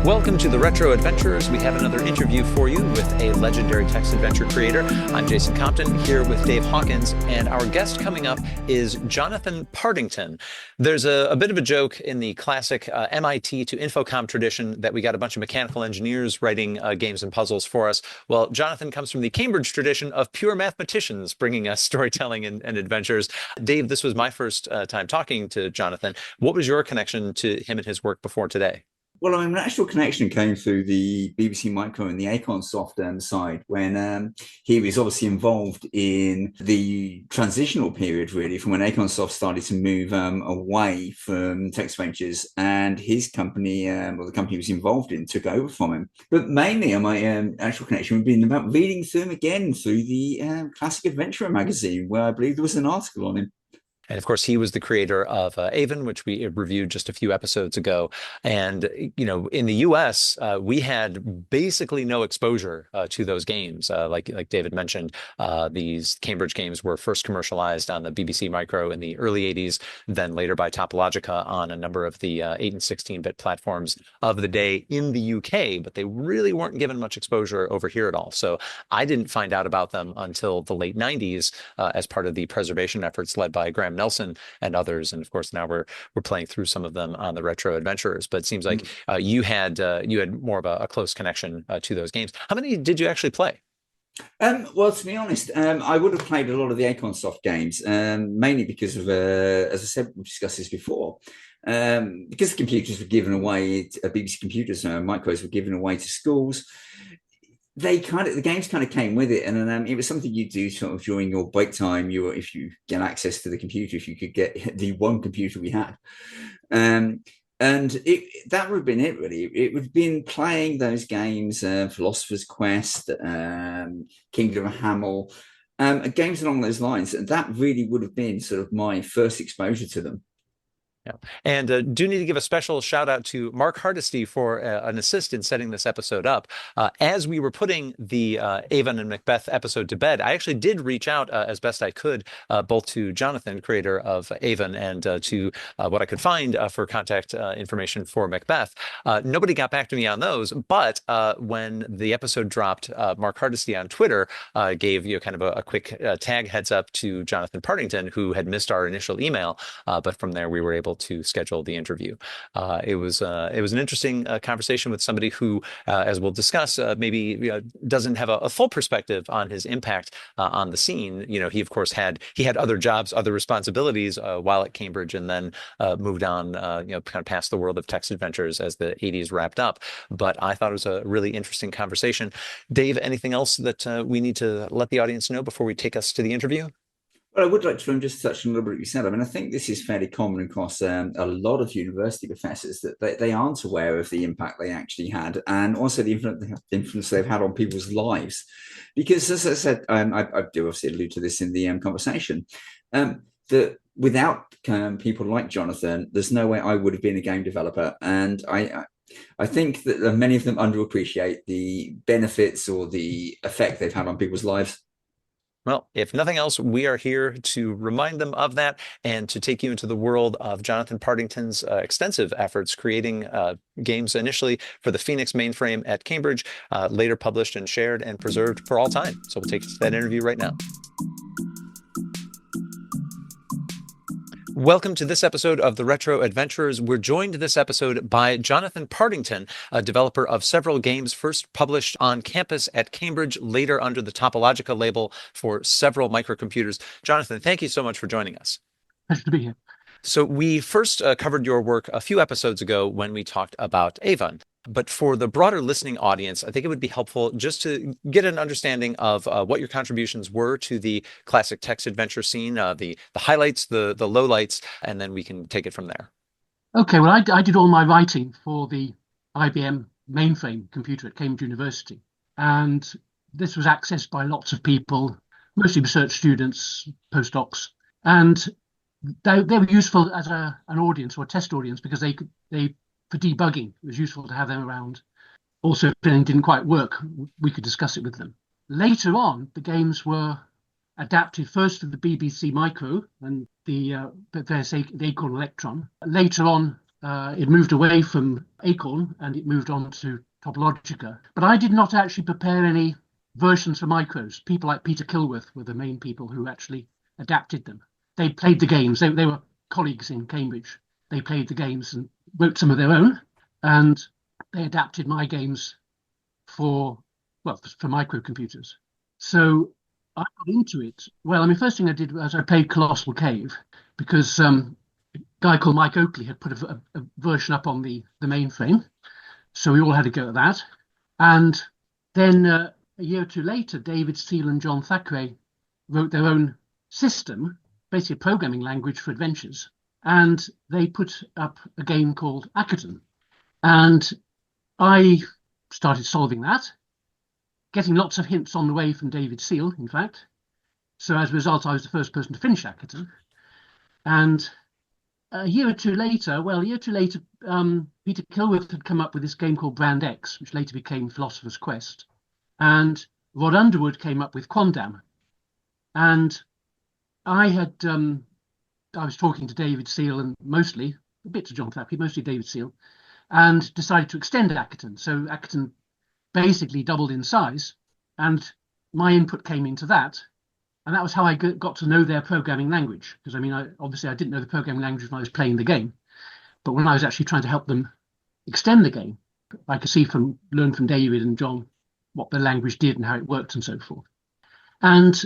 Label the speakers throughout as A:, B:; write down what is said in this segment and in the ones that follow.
A: Welcome to the Retro Adventurers. We have another interview for you with a legendary text adventure creator. I'm Jason Compton here with Dave Hawkins, and our guest coming up is Jonathan Partington. There's a bit of a joke in the classic MIT to Infocom tradition that we got a bunch of mechanical engineers writing games and puzzles for us. Well, Jonathan comes from the Cambridge tradition of pure mathematicians bringing us storytelling and adventures. Dave, this was my first time talking to Jonathan. What was your connection to him and his work before today?
B: Well, I mean, an actual connection came through the BBC Micro and the Acornsoft side when he was obviously involved in the transitional period, really, from when Acornsoft started to move away from text ventures, and his company, or the company he was involved in, took over from him. But mainly, my actual connection would be about reading through him again through the Classic Adventurer magazine, where I believe there was an article on him.
A: And of course, he was the creator of Avon, which we reviewed just a few episodes ago. And, in the US, we had basically no exposure to those games. Like David mentioned, these Cambridge games were first commercialized on the BBC Micro in the early 80s, then later by Topologica on a number of the 8 and 16-bit platforms of the day in the UK, but they really weren't given much exposure over here at all. So I didn't find out about them until the late 90s as part of the preservation efforts led by Graham Nelson and others, and of course now we're playing through some of them on the Retro Adventurers. But it seems like you had more of a close connection to those games. How many did you actually play?
B: Well, to be honest, I would have played a lot of the Acornsoft games, mainly because of, as I said, we discussed this before, because the computers were given away, BBC computers, micros were given away to schools. The games kind of came with it, and it was something you do sort of during your break time. If you get access to the computer, if you could get the one computer we had, and that would have been it really. It would have been playing those games, Philosopher's Quest, Kingdom of Hamel, games along those lines. And that really would have been sort of my first exposure to them.
A: Yeah. And do need to give a special shout out to Mark Hardisty for an assist in setting this episode up. As we were putting the Avon and Macbeth episode to bed, I actually did reach out as best I could, both to Jonathan, creator of Avon, and to what I could find for contact information for Macbeth. Nobody got back to me on those, but when the episode dropped, Mark Hardisty on Twitter gave kind of a quick tag heads up to Jonathan Partington, who had missed our initial email, but from there we were able to schedule the interview. It was an interesting conversation with somebody who, as we'll discuss, maybe doesn't have a full perspective on his impact on the scene. He of course had other jobs, other responsibilities while at Cambridge, and then moved on, kind of past the world of text adventures as the 80s wrapped up. But I thought it was a really interesting conversation. Dave, anything else that we need to let the audience know before we take us to the interview?
B: Well, I would like to just touch on a little bit what you said. I mean, I think this is fairly common across a lot of university professors that they aren't aware of the impact they actually had, and also the influence they've had on people's lives. Because, as I said, I do obviously allude to this in the conversation, that without people like Jonathan, there's no way I would have been a game developer. And I think that many of them underappreciate the benefits or the effect they've had on people's lives.
A: Well, if nothing else, we are here to remind them of that and to take you into the world of Jonathan Partington's extensive efforts creating games initially for the Phoenix mainframe at Cambridge, later published and shared and preserved for all time. So we'll take you to that interview right now. Welcome to this episode of the Retro Adventurers. We're joined this episode by Jonathan Partington, a developer of several games first published on campus at Cambridge, later under the Topologica label for several microcomputers. Jonathan, thank you so much for joining us.
C: Pleasure to be here.
A: So we first covered your work a few episodes ago when we talked about Avon. But for the broader listening audience, I think it would be helpful just to get an understanding of what your contributions were to the classic text adventure scene, the highlights, the lowlights, and then we can take it from there.
C: Okay, well, I did all my writing for the IBM mainframe computer at Cambridge University. And this was accessed by lots of people, mostly research students, postdocs. And they were useful as an audience or a test audience because they for debugging, it was useful to have them around. Also, if anything didn't quite work, we could discuss it with them. Later on, the games were adapted first to the BBC Micro and the Acorn Electron. Later on, it moved away from Acorn and it moved on to Topologica. But I did not actually prepare any versions for micros. People like Peter Kilworth were the main people who actually adapted them. They played the games. They were colleagues in Cambridge. They played the games and wrote some of their own, and they adapted my games for microcomputers. So I got into it. Well, I mean, first thing I did was I played Colossal Cave because a guy called Mike Oakley had put a version up on the mainframe. So we all had a go at that. And then a year or two later, David Steele and John Thackeray wrote their own system, basically a programming language for adventures. And they put up a game called Ackerton. And I started solving that, getting lots of hints on the way from David Steele, in fact. So as a result, I was the first person to finish Ackerton. And a year or two later, Peter Kilworth had come up with this game called Brand X, which later became Philosopher's Quest. And Rod Underwood came up with Quandam. And I was talking to David Steele and mostly, a bit to John Thackeray, mostly David Steele, and decided to extend Ackerton. So Ackerton basically doubled in size, and my input came into that. And that was how I got to know their programming language. Because I mean, obviously I didn't know the programming language when I was playing the game, but when I was actually trying to help them extend the game, I could learn from David and John what the language did and how it worked and so forth. And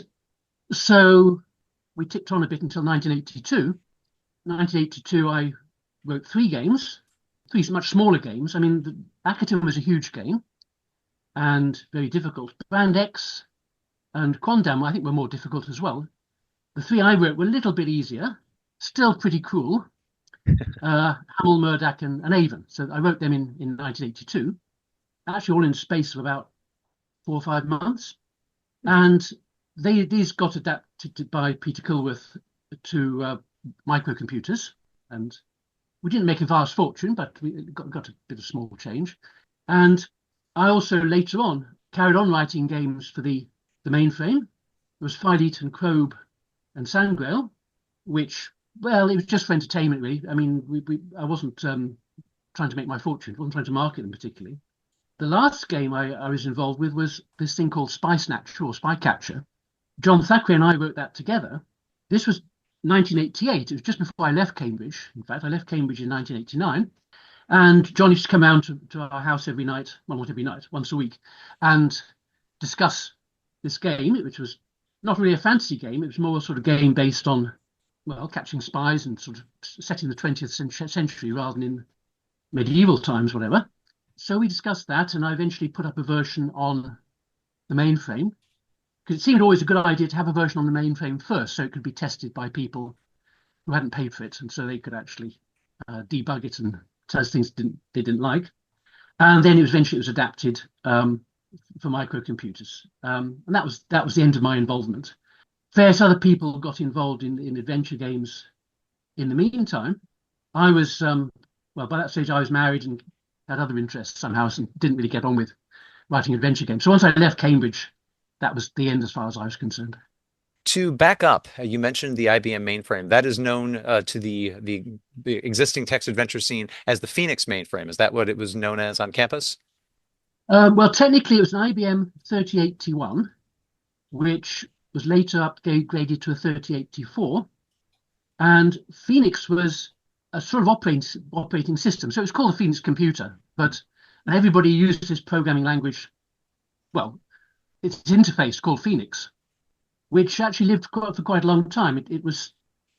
C: so we ticked on a bit until 1982. 1982, I wrote three much smaller games. I mean, Ackerton was a huge game and very difficult. Brand X and Quandam, I think, were more difficult as well. The three I wrote were a little bit easier, still pretty cool. Hamel, Murdoch, and Avon. So I wrote them in 1982, actually all in space of about 4 or 5 months. And these got adapted by Peter Kilworth to microcomputers. And we didn't make a vast fortune, but we got a bit of small change. And I also later on carried on writing games for the mainframe. It was Fileat and Probe and Sangrail, which, well, it was just for entertainment, really. I mean, I wasn't trying to make my fortune. I wasn't trying to market them particularly. The last game I was involved with was this thing called Spy Snatcher or Spy Catcher. John Thackeray and I wrote that together. This was 1988. It was just before I left Cambridge. In fact, I left Cambridge in 1989. And John used to come round to our house every night, well, not every night, once a week, and discuss this game, which was not really a fantasy game. It was more a sort of game based on, well, catching spies and sort of set in the 20th century rather than in medieval times, whatever. So we discussed that, and I eventually put up a version on the mainframe, because it seemed always a good idea to have a version on the mainframe first, so it could be tested by people who hadn't paid for it, and so they could actually debug it and tell us things they didn't like. And then eventually it was adapted for microcomputers, and that was the end of my involvement. Various other people got involved in adventure games in the meantime. I was by that stage I was married and had other interests somehow, and didn't really get on with writing adventure games. So once I left Cambridge, that was the end as far as I was concerned.
A: To back up, you mentioned the IBM mainframe. That is known to the existing text adventure scene as the Phoenix mainframe. Is that what it was known as on campus?
C: Well, technically it was an IBM 3081, which was later upgraded to a 3084. And Phoenix was a sort of operating system. So it was called a Phoenix computer, but everybody used this programming language. Well, its interface called Phoenix, which actually lived for quite a long time. It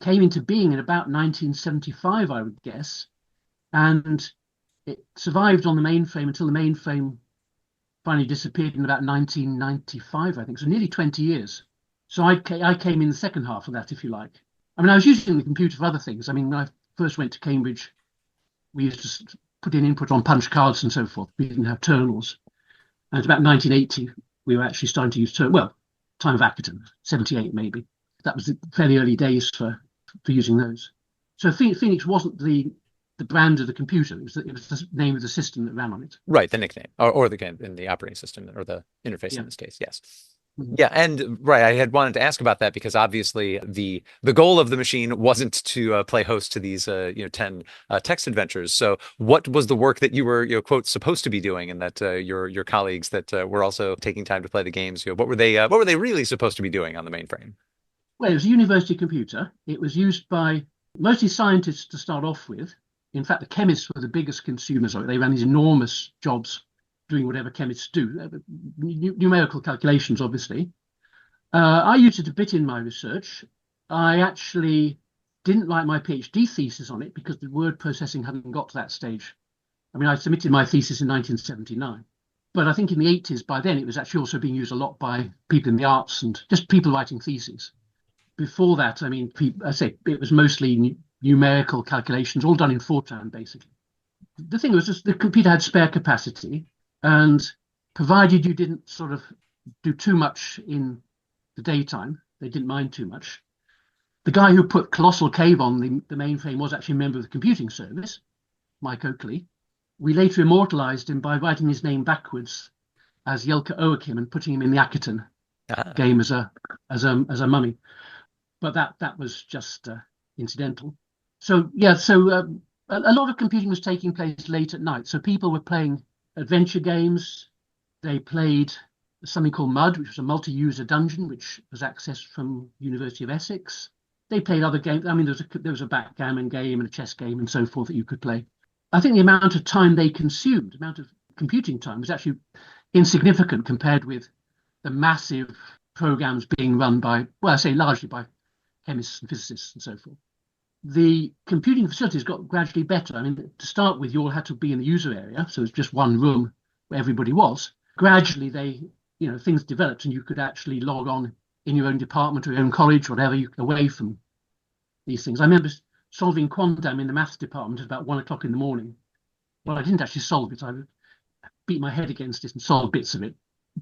C: came into being in about 1975, I would guess, and it survived on the mainframe until the mainframe finally disappeared in about 1995, I think. So nearly 20 years. So I came in the second half of that, if you like. I mean, I was using the computer for other things. I mean, when I first went to Cambridge, we used to put in input on punch cards and so forth. We didn't have terminals. And it's about 1980, we were actually starting to use time of Ackerton, 78 maybe. That was the fairly early days for using those. So Phoenix wasn't the brand of the computer. It was the name of the system that ran on it.
A: Right, the nickname, or the game in the operating system, or the interface in this case, yes. Yeah, and right, I had wanted to ask about that because obviously the goal of the machine wasn't to play host to these 10 text adventures. So what was the work that you were quote supposed to be doing, and that your colleagues that were also taking time to play the games, what were they really supposed to be doing on the mainframe?
C: Well, it was a university computer. It was used by mostly scientists to start off with. In fact, the chemists were the biggest consumers of it. They ran these enormous jobs doing whatever chemists do, numerical calculations, obviously. I used it a bit in my research. I actually didn't write my PhD thesis on it because the word processing hadn't got to that stage. I mean, I submitted my thesis in 1979, but I think in the 80s, by then, it was actually also being used a lot by people in the arts and just people writing theses. Before that, I mean, I say it was mostly numerical calculations, all done in Fortran, basically. The thing was just the computer had spare capacity, and provided you didn't sort of do too much in the daytime, they didn't mind too much. The guy who put Colossal Cave on the mainframe was actually a member of the computing service, Mike Oakley. We later immortalized him by writing his name backwards as Jelka Oakim and putting him in the Akaton
A: Ah.
C: game as a mummy. But that was just incidental. So yeah, a lot of computing was taking place late at night. So people were playing adventure games. They played something called Mud, which was a multi-user dungeon, which was accessed from University of Essex. They played other games. I mean, there was a backgammon game and a chess game and so forth that you could play. I think the amount of time they consumed, amount of computing time, was actually insignificant compared with the massive programs being run by, well, I say largely by chemists and physicists and so forth. The computing facilities got gradually better. I mean, to start with, you all had to be in the user area, so it's just one room where everybody was. Gradually, things developed, and you could actually log on in your own department or your own college, whatever, away from these things. I remember solving quantum in the maths department at about 1 o'clock in the morning. Well, I didn't actually solve it. I beat my head against it and solve bits of it.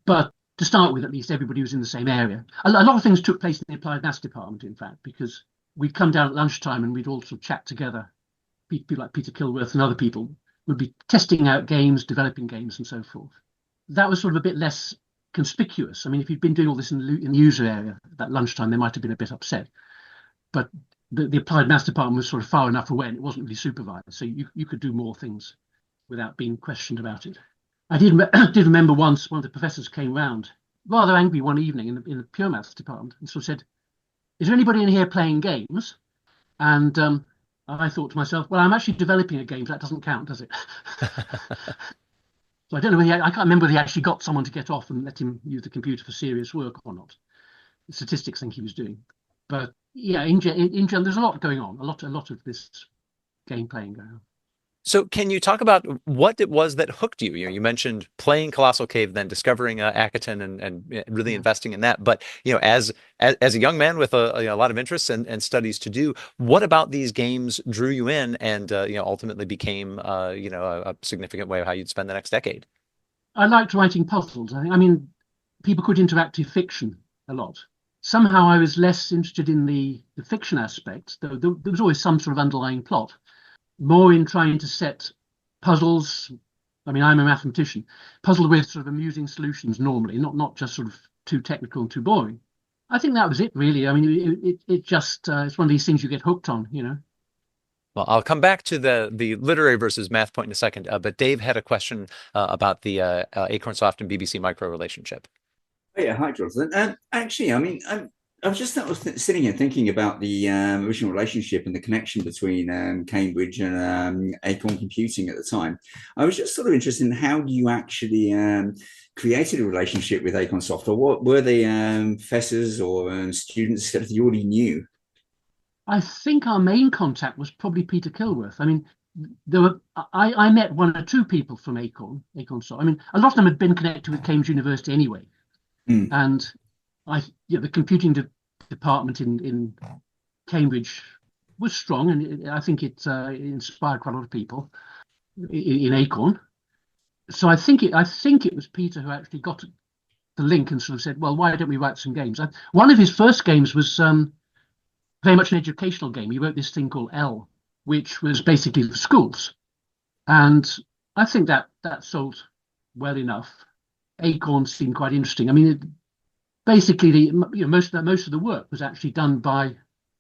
C: But to start with, at least everybody was in the same area. A lot of things took place in the applied maths department, in fact, because we'd come down at lunchtime and we'd all sort of chat together. People like Peter Kilworth and other people would be testing out games, developing games, and so forth. That was sort of a bit less conspicuous. I mean, if you'd been doing all this in the user area at that lunchtime, they might have been a bit upset. But the applied maths department was sort of far enough away and it wasn't really supervised. So you could do more things without being questioned about it. I did remember once one of the professors came round, rather angry one evening in the pure maths department, and sort of said, "Is there anybody in here playing games?" And I thought to myself, well, I'm actually developing a game, so that doesn't count, does it? So I don't know I can't remember whether he actually got someone to get off and let him use the computer for serious work or not. The statistics think he was doing. But yeah, in general, there's a lot going on, a lot of this game playing going on.
A: So can you talk about what it was that hooked you? You mentioned playing Colossal Cave, then discovering Akaton and really investing in that. But as a young man with a lot of interests and studies to do, what about these games drew you in and ultimately became a significant way of how you'd spend the next decade?
C: I liked writing puzzles. I mean, people could interactive fiction a lot. Somehow I was less interested in the fiction aspect, though there was always some sort of underlying plot. More in trying to set puzzles. I mean, I'm a mathematician, puzzle with sort of amusing solutions normally, not just sort of too technical and too boring. I think that was it, really. I mean, it just it's one of these things you get hooked on,
A: Well, I'll come back to the literary versus math point in a second, but Dave had a question about the Acornsoft and BBC Micro relationship.
B: Oh, yeah, hi, Jonathan. Actually, I mean, I was just sitting here thinking about the original relationship and the connection between Cambridge and Acorn Computing at the time. I was just sort of interested in how you actually created a relationship with Acorn Soft, or what were they professors or students that you already knew?
C: I think our main contact was probably Peter Kilworth. I mean, I met one or two people from Acorn Soft. I mean, a lot of them had been connected with Cambridge University anyway.
B: Mm.
C: And the computing department in Cambridge was strong, and I think it inspired quite a lot of people in Acorn. So I think it was Peter who actually got the link and sort of said, "Well, why don't we write some games?" One of his first games was very much an educational game. He wrote this thing called L, which was basically for schools, and I think that sold well enough. Acorn seemed quite interesting. I mean, basically most of the work was actually done by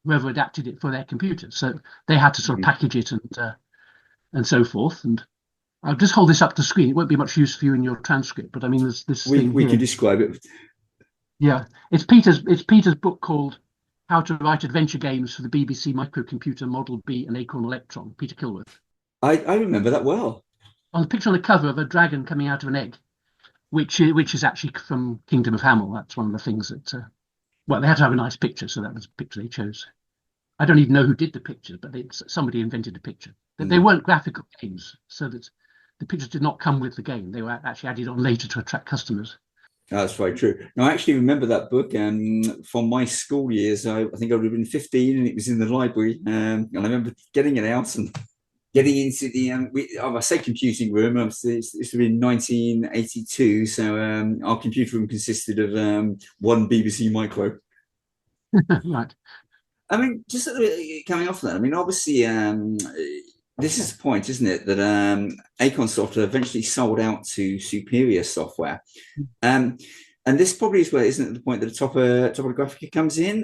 C: whoever adapted it for their computers. So they had to sort of package it and so forth. And I'll just hold this up to screen. It won't be much use for you in your transcript, but I mean, there's this thing
B: we
C: here.
B: can describe it.
C: Yeah, it's Peter's book called How to Write Adventure Games for the BBC Microcomputer Model B and Acorn Electron, Peter Kilworth.
B: I remember that well.
C: On the picture on the cover of a dragon coming out of an egg, which is actually from Kingdom of Hamel. That's one of the things that, well, they had to have a nice picture, so that was the picture they chose. I don't even know who did the pictures, but somebody invented the picture. They weren't graphical games, so that the pictures did not come with the game. They were actually added on later to attract customers.
B: That's very true. Now, I actually remember that book from my school years. I think I would have been 15 and it was in the library. And I remember getting it out and getting into the, I say computing room. This was in 1982. So our computer room consisted of one BBC Micro.
C: Right.
B: I mean, just coming off that, I mean, obviously, this is the point, isn't it, that Acorn Software eventually sold out to Superior Software. And this probably is where, isn't it, the point that the Topographica comes in?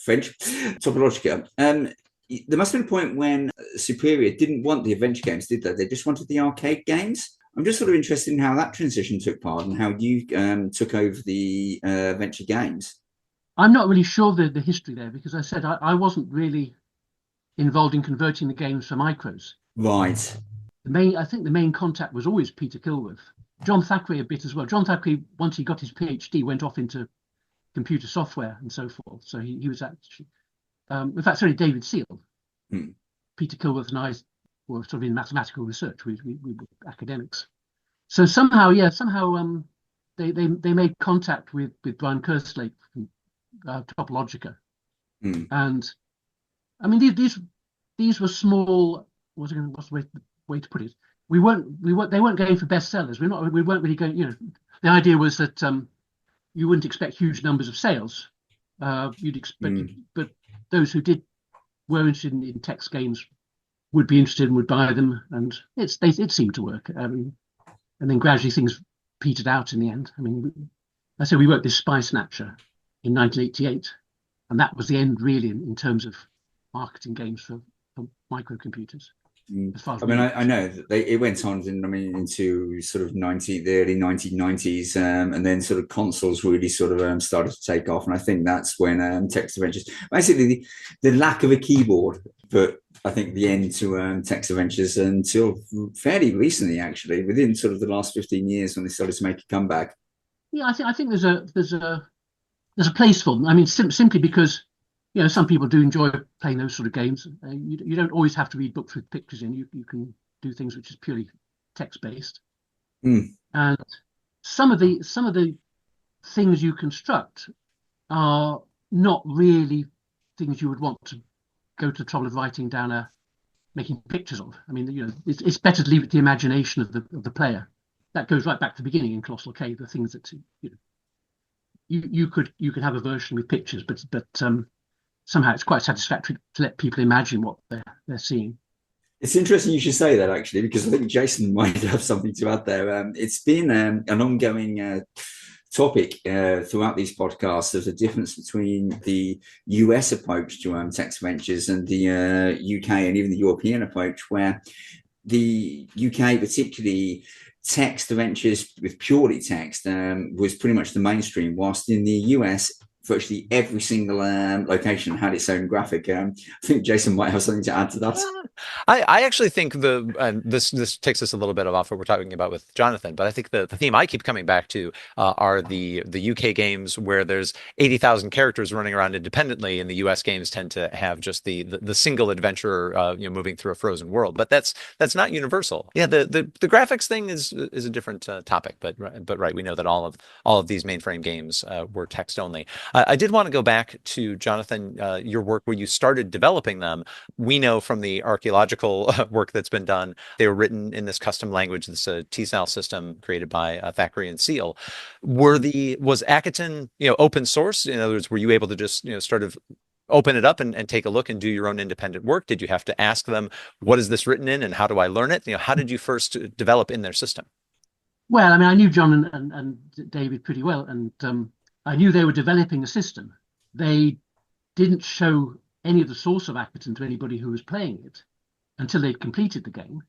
B: French, Topologica. There must have been a point when Superior didn't want the adventure games, did they? They just wanted the arcade games. I'm just sort of interested in how that transition took part and how you took over the adventure games.
C: I'm not really sure the history there, because I said I wasn't really involved in converting the games for micros.
B: Right.
C: I think the main contact was always Peter Kilworth. John Thackeray a bit as well. John Thackeray, once he got his PhD, went off into computer software and so forth. So he was actually, in fact, sorry, David Seal. Peter Kilworth and I were sort of in mathematical research. We were academics. So somehow they made contact with Brian Kerslake from Topologica. And I mean, these were small. What's the way to put it? They weren't going for bestsellers. We weren't really going. The idea was that you wouldn't expect huge numbers of sales. You'd expect, but those who were interested in text games would be interested and would buy them, and it seemed to work. And then gradually things petered out in the end. I mean, I said we wrote this Spy Snatcher in 1988, and that was the end really in terms of marketing games for microcomputers. As far as
B: I know that it went on into sort of the early 1990s, and then sort of consoles really sort of started to take off, and I think that's when text adventures, basically the lack of a keyboard, but I think the end to text adventures until fairly recently, actually, within sort of the last 15 years when they started to make a comeback.
C: Yeah, I think there's a place for them. I mean, simply because some people do enjoy playing those sort of games. You don't always have to read books with pictures in. You can do things which is purely text based. And some of the things you construct are not really things you would want to go to the trouble of writing down making pictures of. I mean, it's better to leave it to the imagination of the player. That goes right back to the beginning in Colossal Cave. The things that you could have a version with pictures, but somehow it's quite satisfactory to let people imagine what they're seeing.
B: It's interesting you should say that, actually, because I think Jason might have something to add there. It's been an ongoing topic throughout these podcasts. There's a difference between the US approach to text adventures and the UK and even the European approach, where the UK, particularly text adventures with purely text, was pretty much the mainstream, whilst in the US, virtually every single location had its own graphic. I think Jason might have something to add to that.
A: I actually think this takes us a little bit off what we're talking about with Jonathan, but I think the theme I keep coming back to are the UK games where there's 80,000 characters running around independently, and the US games tend to have just the single adventurer moving through a frozen world. But that's not universal. Yeah, the graphics thing is a different topic, but right, we know that all of these mainframe games were text only. I did want to go back to Jonathan, your work where you started developing them. We know from the archaeological work that's been done, they were written in this custom language, this TSAL system created by Thackeray and Seal. Was Akaton, open source? In other words, were you able to just, sort of open it up and take a look and do your own independent work? Did you have to ask them, what is this written in and how do I learn it? How did you first develop in their system?
C: Well, I mean, I knew John and David pretty well, and I knew they were developing a system. They didn't show any of the source of Atherton to anybody who was playing it until they'd completed the game.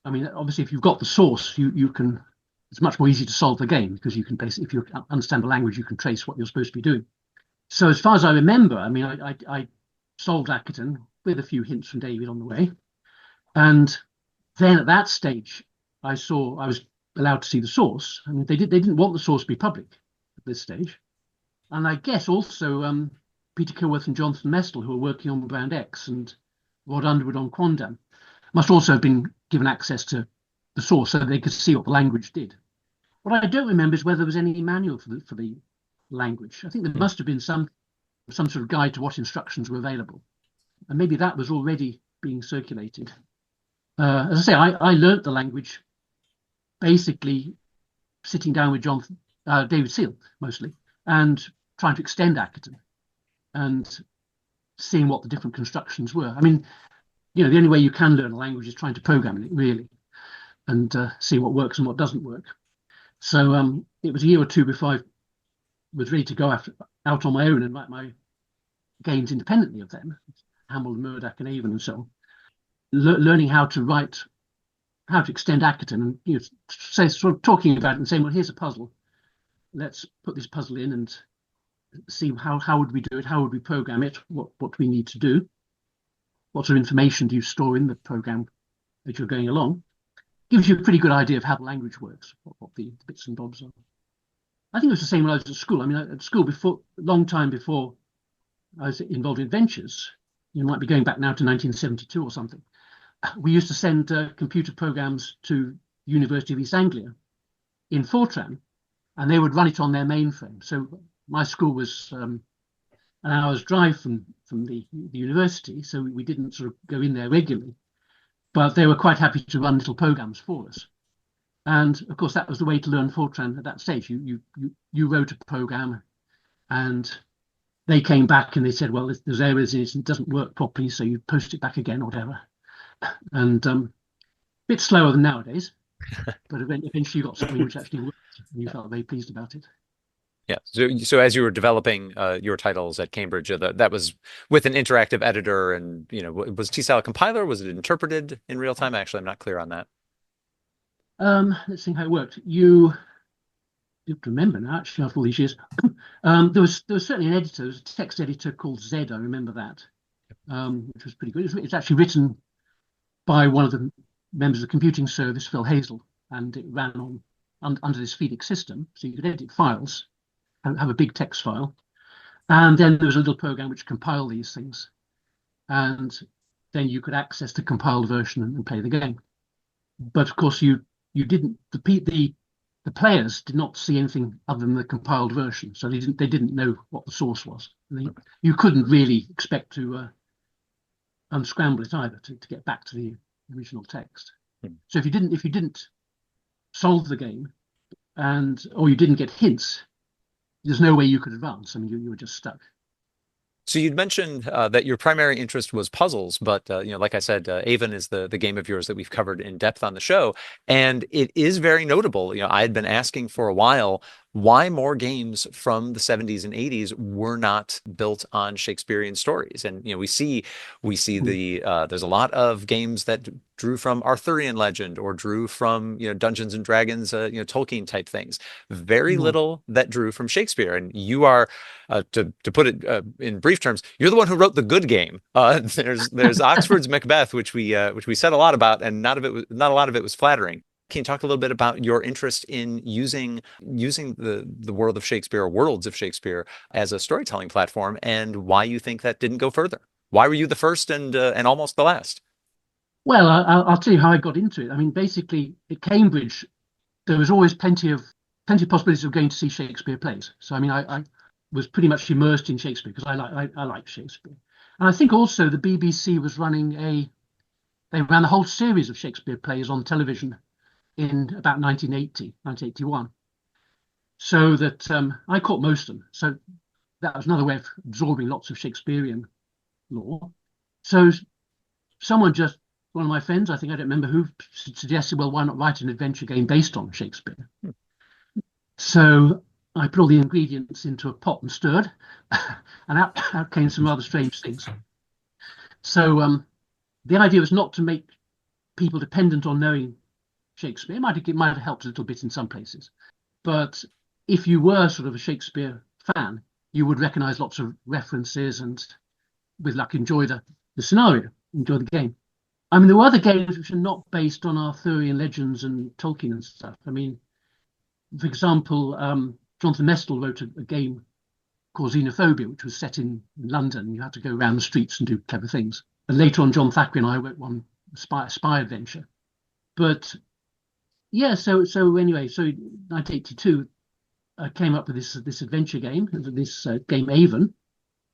C: I mean, obviously, if you've got the source, you can. It's much more easy to solve the game because you can basically, if you understand the language, you can trace what you're supposed to be doing. So, as far as I remember, I mean, I solved Atherton with a few hints from David on the way, and then at that stage, I was allowed to see the source. I mean, they didn't want the source to be public at this stage, and I guess also Peter Kilworth and Jonathan Mestel, who were working on Brand X, and Rod Underwood on Quandam, must also have been given access to the source so they could see what the language did. What I don't remember is whether there was any manual for the language. I think there must have been some sort of guide to what instructions were available, and maybe that was already being circulated. As I say, I learnt the language basically sitting down with David Seal mostly, and trying to extend Atherton and seeing what the different constructions were. I mean, the only way you can learn a language is trying to program it really, and see what works and what doesn't work. So it was a year or two before I was ready to go out on my own and write my games independently of them, Hamill, Murdoch, and Avon, and so on. Learning how to extend Atherton, and sort of talking about it and saying, well, here's a puzzle. Let's put this puzzle in and see how would we do it, how would we program it, what do we need to do, what sort of information do you store in the program that you're going along. Gives you a pretty good idea of how the language works, what the bits and bobs are. I think it was the same when I was at school. I mean, at school long time before I was involved in ventures, you might be going back now to 1972 or something. We used to send computer programs to the University of East Anglia in Fortran, and they would run it on their mainframe. So my school was an hour's drive from the university, so we didn't sort of go in there regularly, but they were quite happy to run little programs for us. And of course, that was the way to learn Fortran at that stage. You wrote a program, and they came back and they said, well, there's errors in it and it doesn't work properly, so you post it back again or whatever. And a bit slower than nowadays, but eventually you got something which actually worked and you felt very pleased about it.
A: Yeah. So as you were developing your titles at Cambridge, that was with an interactive editor, and was TSAL a compiler? Was it interpreted in real time? Actually, I'm not clear on that.
C: Let's see how it worked. You remember now, actually, after all these years. There was certainly an editor, there was a text editor called Zed, I remember that, which was pretty good. It's actually written by one of the members of the computing service, Phil Hazel, and it ran under this Phoenix system, so you could edit files, have a big text file, and then there was a little program which compiled these things, and then you could access the compiled version and play the game. But of course, you didn't. The players did not see anything other than the compiled version, so they didn't know what the source was. You couldn't really expect to unscramble it either to get back to the original text. So if you didn't solve the game, or you didn't get hints, there's no way you could advance. I mean, you were just stuck.
A: So you'd mentioned that your primary interest was puzzles, but like I said, Avon is the game of yours that we've covered in depth on the show, and it is very notable. I had been asking for a while why more games from the 70s and 80s were not built on Shakespearean stories, and we see there's a lot of games that drew from Arthurian legend or drew from Dungeons and Dragons, Tolkien type things. Very little that drew from Shakespeare, and you are. To put it in brief terms, you're the one who wrote the good game. There's Oxford's Macbeth, which we said a lot about, and not a lot of it was flattering. Can you talk a little bit about your interest in using the world of Shakespeare, or worlds of Shakespeare, as a storytelling platform, and why you think that didn't go further? Why were you the first and almost the last?
C: Well, I'll tell you how I got into it. I mean, basically, at Cambridge, there was always plenty of possibilities of going to see Shakespeare plays. So I mean, I was pretty much immersed in Shakespeare because I like Shakespeare. And I think also the BBC was they ran a whole series of Shakespeare plays on television in about 1981. So that I caught most of them. So that was another way of absorbing lots of Shakespearean lore. So someone just one of my friends, I think I don't remember who, suggested, well, why not write an adventure game based on Shakespeare? So I put all the ingredients into a pot and stirred, and out came some rather strange things. So the idea was not to make people dependent on knowing Shakespeare. It might have helped a little bit in some places. But if you were sort of a Shakespeare fan, you would recognize lots of references and, with luck, enjoy the scenario, enjoy the game. I mean, there were other games which are not based on Arthurian legends and Tolkien and stuff. I mean, for example, Jonathan Mestel wrote a game called Xenophobia, which was set in London. You had to go around the streets and do clever things. And later on, John Thackeray and I wrote one, spy adventure. But yeah, so anyway, so in 1982, I came up with this adventure game, this game Avon.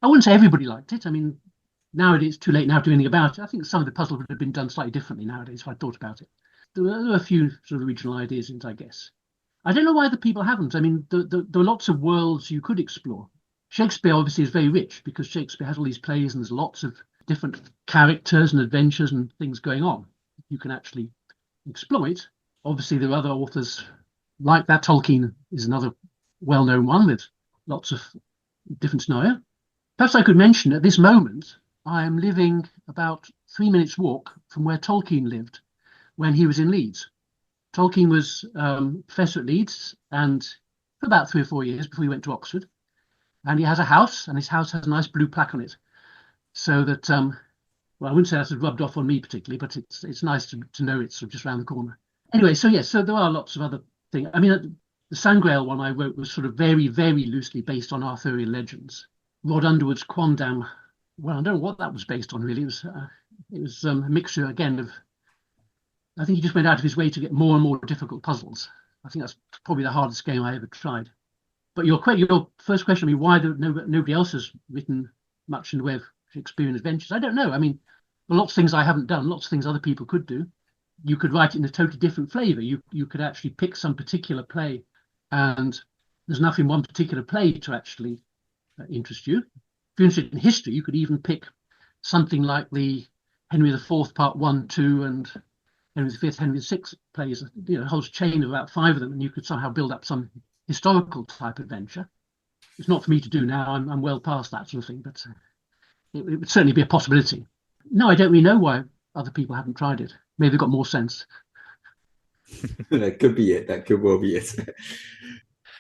C: I wouldn't say everybody liked it. I mean, nowadays it's too late now to do anything about it. I think some of the puzzles would have been done slightly differently nowadays if I thought about it. There were a few sort of original ideas in it, I guess. I don't know why the people haven't. I mean, there are lots of worlds you could explore. Shakespeare obviously is very rich because Shakespeare has all these plays and there's lots of different characters and adventures and things going on you can actually exploit. Obviously, there are other authors like that. Tolkien is another well-known one with lots of different scenario. Perhaps I could mention at this moment, I am living about 3 minutes walk from where Tolkien lived when he was in Leeds. Tolkien was professor at Leeds and for about 3 or 4 years before he went to Oxford. And he has a house, and his house has a nice blue plaque on it. So that, well, I wouldn't say that's rubbed off on me particularly, but it's nice to know it's sort of just around the corner. Anyway, so yes, so there are lots of other things. I mean, the Sangreal one I wrote was sort of very, very loosely based on Arthurian legends. Rod Underwood's Quondam, well, I don't know what that was based on really. It was a mixture again of, I think he just went out of his way to get more and more difficult puzzles. I think that's probably the hardest game I ever tried. But your first question, I mean, why nobody else has written much in the way of Shakespearean adventures? I don't know. I mean, there are lots of things I haven't done, lots of things other people could do. You could write it in a totally different flavour. You could actually pick some particular play, and there's enough in one particular play to actually interest you. If you're interested in history, you could even pick something like the Henry IV Part 1, 2, and Henry V, Henry VI plays, a whole chain of about 5 of them, and you could somehow build up some historical type adventure. It's not for me to do now. I'm well past that sort of thing, but it would certainly be a possibility. No, I don't really know why other people haven't tried it. Maybe they've got more sense.
B: That could be it. That could well be it.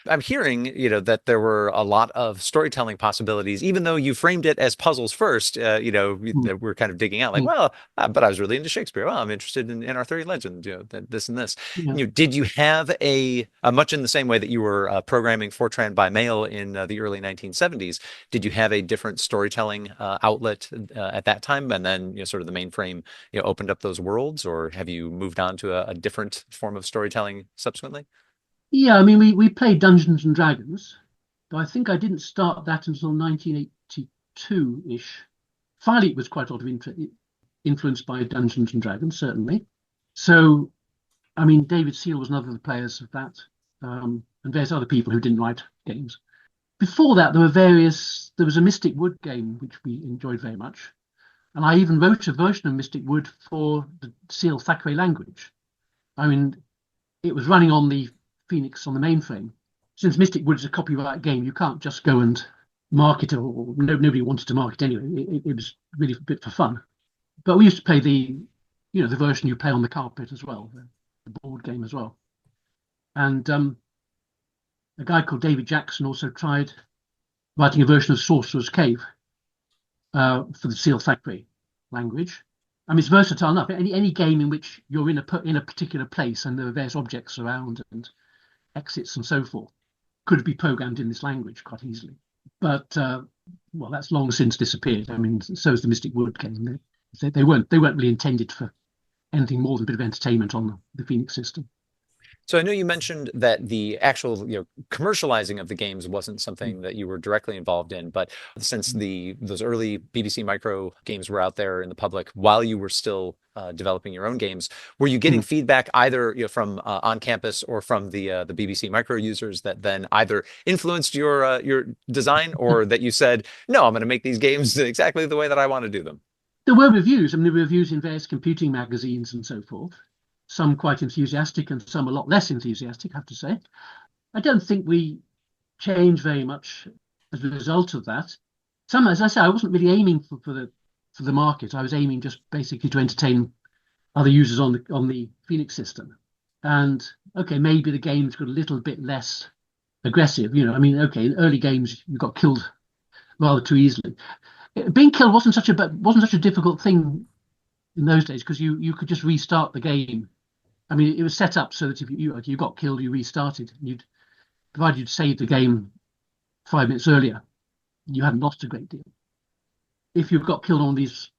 A: I'm hearing, that there were a lot of storytelling possibilities, even though you framed it as puzzles first. We're kind of digging out like, well, but I was really into Shakespeare. Well, I'm interested in Arthurian legend, this and this.
C: Yeah.
A: Did you have a much in the same way that you were programming Fortran by mail in the early 1970s? Did you have a different storytelling outlet at that time, and then sort of the mainframe opened up those worlds, or have you moved on to a different form of storytelling subsequently?
C: Yeah, I mean, we played Dungeons and Dragons, but I think I didn't start that until 1982-ish. Finally, it was quite a lot of influenced by Dungeons and Dragons, certainly. So, I mean, David Seal was another of the players of that, and various other people who didn't write games. Before that, there was a Mystic Wood game, which we enjoyed very much. And I even wrote a version of Mystic Wood for the Seal Thackeray language. I mean, it was running on the Phoenix on the mainframe. Since Mystic Wood is a copyright game, you can't just go and market it, or nobody wanted to market anyway. It was really a bit for fun. But we used to play the version you play on the carpet as well, the board game as well. And a guy called David Jackson also tried writing a version of Sorcerer's Cave for the Seal Thackeray language. I mean, it's versatile enough. Any game in which you're in a particular place and there are various objects around and exits and so forth could be programmed in this language quite easily. But well, that's long since disappeared. I mean, so is the Mystic Wood game. They weren't really intended for anything more than a bit of entertainment on the Phoenix system.
A: So I know you mentioned that the actual, commercializing of the games wasn't something that you were directly involved in, but since those early BBC Micro games were out there in the public while you were still developing your own games, were you getting feedback either from on campus or from the BBC Micro users that then either influenced your design or that you said, no, I'm going to make these games exactly the way that I want to do them?
C: There were reviews. I mean, there were reviews in various computing magazines and so forth. Some quite enthusiastic and some a lot less enthusiastic, I have to say. I don't think we changed very much as a result of that. Some, as I say, I wasn't really aiming for the market. I was aiming just basically to entertain other users on the Phoenix system. And okay, maybe the games got a little bit less aggressive. You know, I mean, okay, in early games you got killed rather too easily. Being killed wasn't such a difficult thing in those days because you could just restart the game. I mean, it was set up so that if you got killed, you restarted. Provided you'd saved the game 5 minutes earlier, you hadn't lost a great deal. If you got killed on these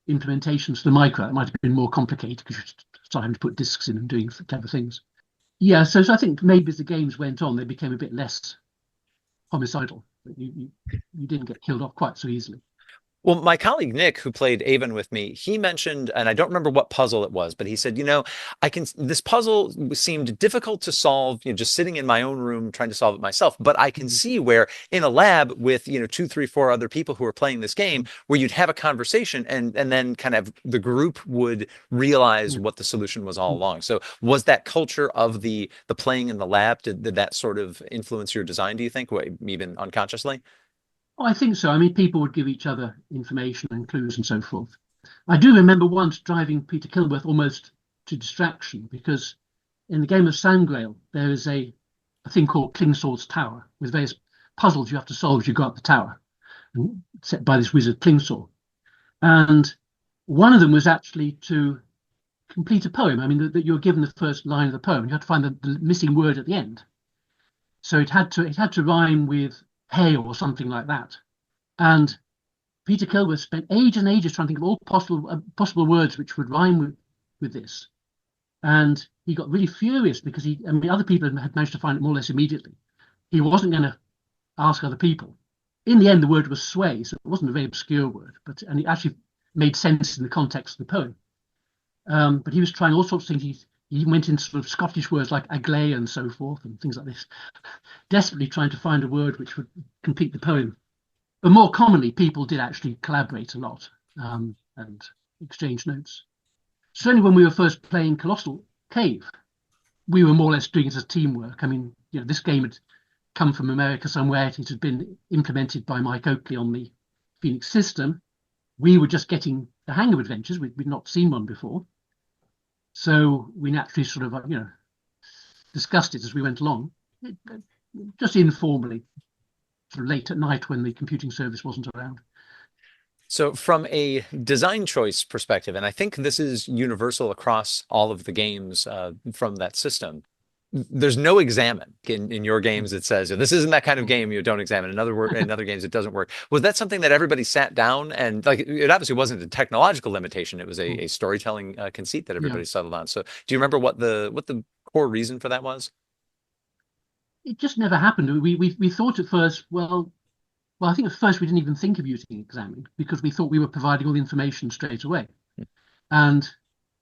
C: implementations for the micro, it might have been more complicated because you started having to put disks in and doing clever things. Yeah, so I think maybe as the games went on, they became a bit less homicidal. You didn't get killed off quite so easily.
A: Well, my colleague Nick, who played Avon with me, he mentioned, and I don't remember what puzzle it was, but he said, this puzzle seemed difficult to solve, just sitting in my own room trying to solve it myself. But I can see where in a lab with, 2, 3, 4 other people who are playing this game, where you'd have a conversation and then kind of the group would realize what the solution was all along. So was that culture of the playing in the lab, did that sort of influence your design, do you think, even unconsciously?
C: Oh, I think so. I mean, people would give each other information and clues and so forth. I do remember once driving Peter Kilworth almost to distraction because in the game of Sandgrail, there is a thing called Klingsword's Tower with various puzzles you have to solve as you go up the tower, set by this wizard Klingsword. And one of them was actually to complete a poem. I mean, that you're given the first line of the poem. You had to find the missing word at the end. So it had to rhyme with hay or something like that. And Peter Kilworth spent ages and ages trying to think of all possible words which would rhyme with this. And he got really furious because other people had managed to find it more or less immediately. He wasn't going to ask other people. In the end, the word was sway, so it wasn't a very obscure word, and it actually made sense in the context of the poem. But he was trying all sorts of things. He went into sort of Scottish words like agley and so forth and things like this, desperately trying to find a word which would complete the poem. But more commonly, people did actually collaborate a lot and exchange notes. Certainly when we were first playing Colossal Cave, we were more or less doing it as teamwork. I mean, this game had come from America somewhere. It had been implemented by Mike Oakley on the Phoenix system. We were just getting the hang of adventures. We'd not seen one before. So we naturally sort of, discussed it as we went along, just informally, sort of late at night when the computing service wasn't around.
A: So from a design choice perspective, and I think this is universal across all of the games from that system, there's no examine in your games. It says this isn't that kind of game. You don't examine. In other games, it doesn't work. Was that something that everybody sat down and it obviously wasn't a technological limitation. It was a storytelling conceit that everybody settled on. So do you remember what the core reason for that was?
C: It just never happened. We thought at first, well, I think at first we didn't even think of using examine because we thought we were providing all the information straight away. And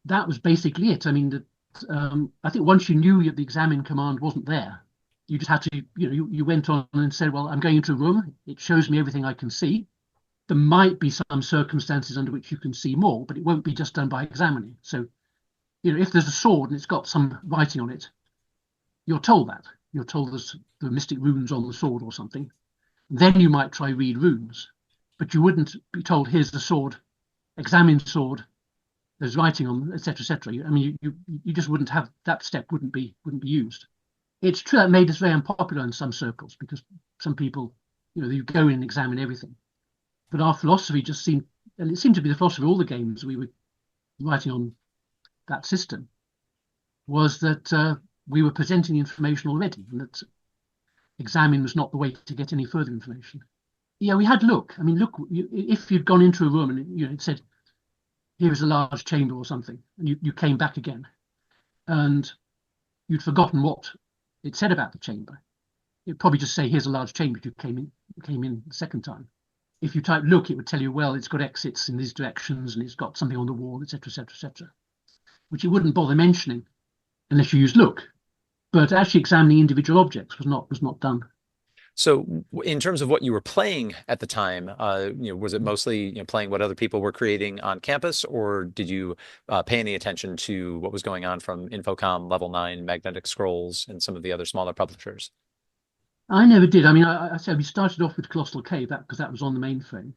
C: that was basically it. I mean, I think once you knew the examine command wasn't there, you just had to, you went on and said, well, I'm going into a room. It shows me everything I can see. There might be some circumstances under which you can see more, but it won't be just done by examining. So, if there's a sword and it's got some writing on it, you're told that. You're told there's the mystic runes on the sword or something. Then you might try read runes, but you wouldn't be told, here's the sword, examine sword, there's writing on, etc., etc. I mean, you just wouldn't have that step. Wouldn't be used. It's true that made us very unpopular in some circles because some people, you go in and examine everything. But our philosophy just seemed, and it seemed to be the philosophy of all the games we were writing on that system, was that we were presenting information already, and that examine was not the way to get any further information. Yeah, we had look. I mean, look, if you'd gone into a room and it said, here is a large chamber or something, and you came back again, and you'd forgotten what it said about the chamber. It'd probably just say, here's a large chamber if you came in the second time. If you type look, it would tell you, well, it's got exits in these directions, and it's got something on the wall, etc., etc., etc., which it wouldn't bother mentioning unless you used look. But actually examining individual objects was not done.
A: So, in terms of what you were playing at the time, was it mostly playing what other people were creating on campus, or did you pay any attention to what was going on from Infocom, Level 9, Magnetic Scrolls, and some of the other smaller publishers?
C: I never did. I mean, I said we started off with Colossal Cave because that was on the mainframe.